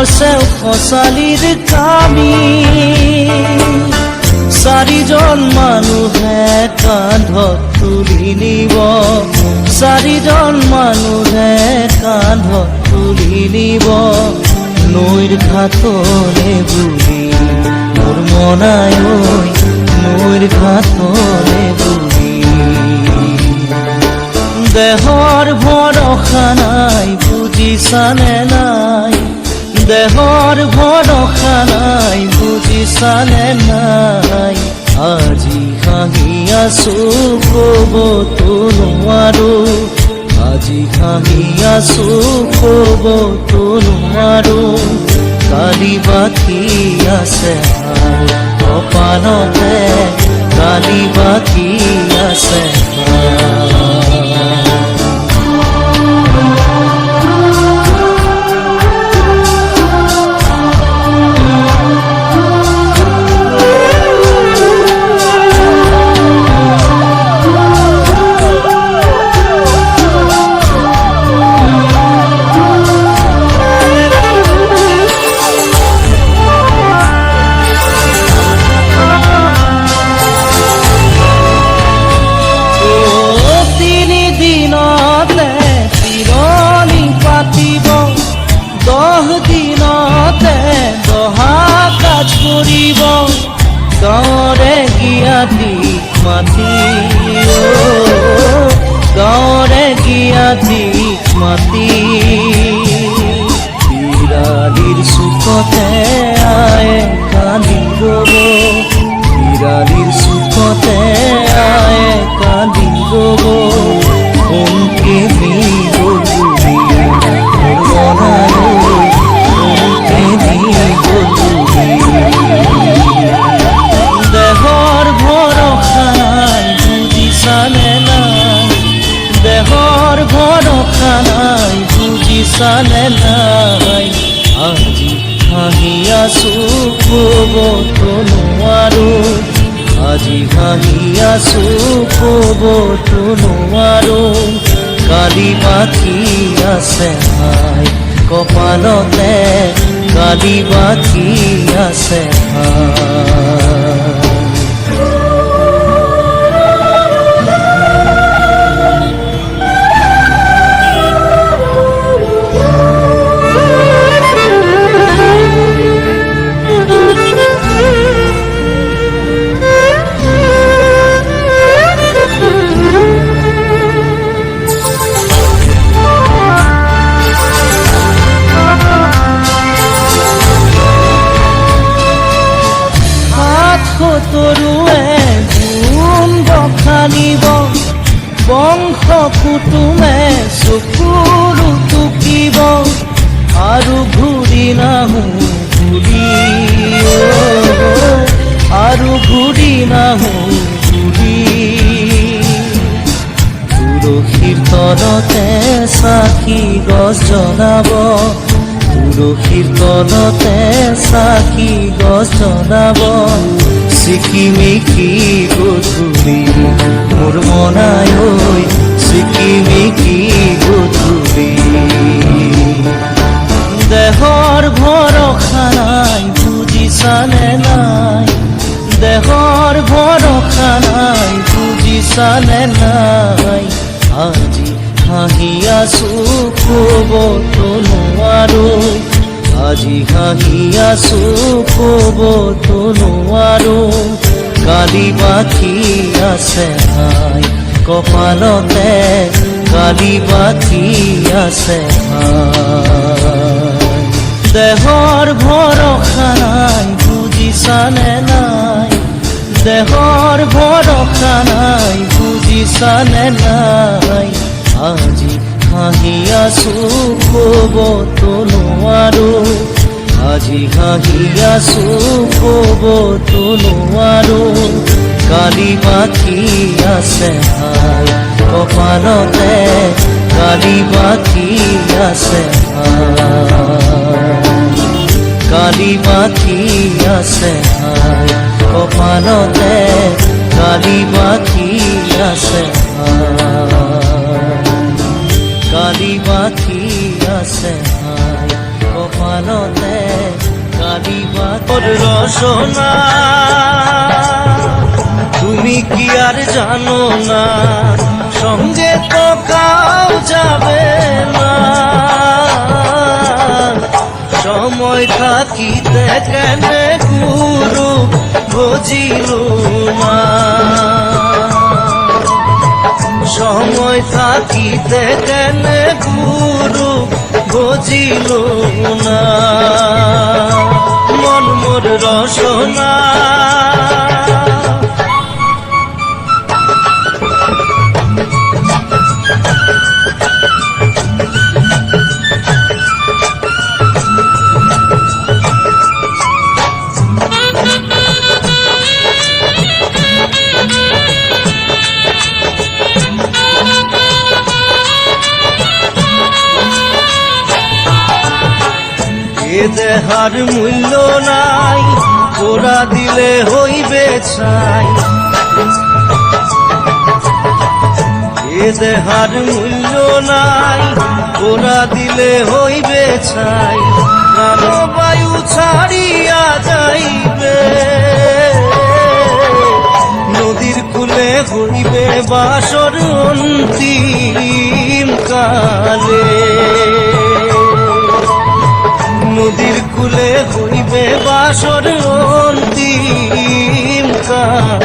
চেও খচালিৰ কামি চাৰিজন মানুহে কান্ধত তুলি নিব চাৰিজন মানুহে কান্ধত তুলি নিব নৈৰ ঘাটলে বুলি মোৰ মনাই ঐ নৈৰ ঘাটলে বুলি দেহৰ ভৰসা নাই বুজিছানে নাই দেহৰ ভৰসা নাই বুজিছানে নাই আজি হাঁহি আছো ক'বতো নোৱাৰো আজি হাঁহি আছো ক'বতো নোৱাৰো কালি বাকী আছে কপালতে কালি বাকী আছে গাঁৱৰে জ্ঞাতিক মাতি গাঁৱৰে জ্ঞাতিক মাতি বিৰালীৰ চুকতে আয়ে কান্দি ৰ'ব বিৰালীৰ চুকতে আয়ে কান্দি ৰ'ব কোনকে নি গ'লি কোনকে নি গ'লি দেহৰ ভৰসা নাই বুজিছানে নাই দেহৰ ভৰসা নাই বুজিছানে নাই আজি হাঁহি আছো ক'বতো নোৱাৰো আজি হাঁহি আছো ক'বতো নোৱাৰো কালি বাকী আছে হাই কপালতে কালি বাকী আছে হাই তৰুৱে গুণ বখানিব বংশ কুটুমে চকুৰু টুকিব আৰু ঘূৰি নাহো ঘূৰি আৰু ঘূৰি নাহো ঘূৰি তুলসীৰ তলতে চাকি গছ জ্বলাব তুলসীৰ তলতে চাকি গছ জ্বলাব চিকিমিকি গধূলি মোৰ মনাই ঐ চিকিমিকি গধূলি দেহৰ ভৰসা নাই বুজিছানে নাই দেহৰ ভৰসা নাই বুজিছানে নাই আজি হাঁহি আছো ক'বতো নোৱাৰো আজি হাঁহি আছো ক'বতো নোৱাৰো কালি বাকী আছে হাই কপালতে কালি বাকী আছে হাই দেহৰ ভৰসা নাই বুজিছানে নাই দেহৰ ভৰসা নাই বুজিছানে নাই আজি হাঁহি আছো ক'বতো নোৱাৰো আজি হাঁহি আছো ক'বতো নোৱাৰো কালি বাকী আছে হাই কপালতে কালি বাকী আছে কালি বাকী আছে হাই কপালতে কালি বাকী আছে কালি বাকী আছে হাই কপালতে কালিমা রসনা তুমি কি আর জানো না সঙ্গে তো কাউ যাবে না সময় থাকিতে কেন গুরু বুঝিল না সময় থাকিতে কেন গুরু বুঝিল না মন মোর রসনা এ দেহার মূল্য নাই ওরা দিলে হইবে ছাই এ দেহার মূল্য নাই ওরা দিলে হইবে ছাই প্রাণবায়ু ছাড়িয়া যাইবে নদীর কূলে হইবে বাসর অন্তিম কালে নদীর কূলে হইবে বাসর অন্তিম কালে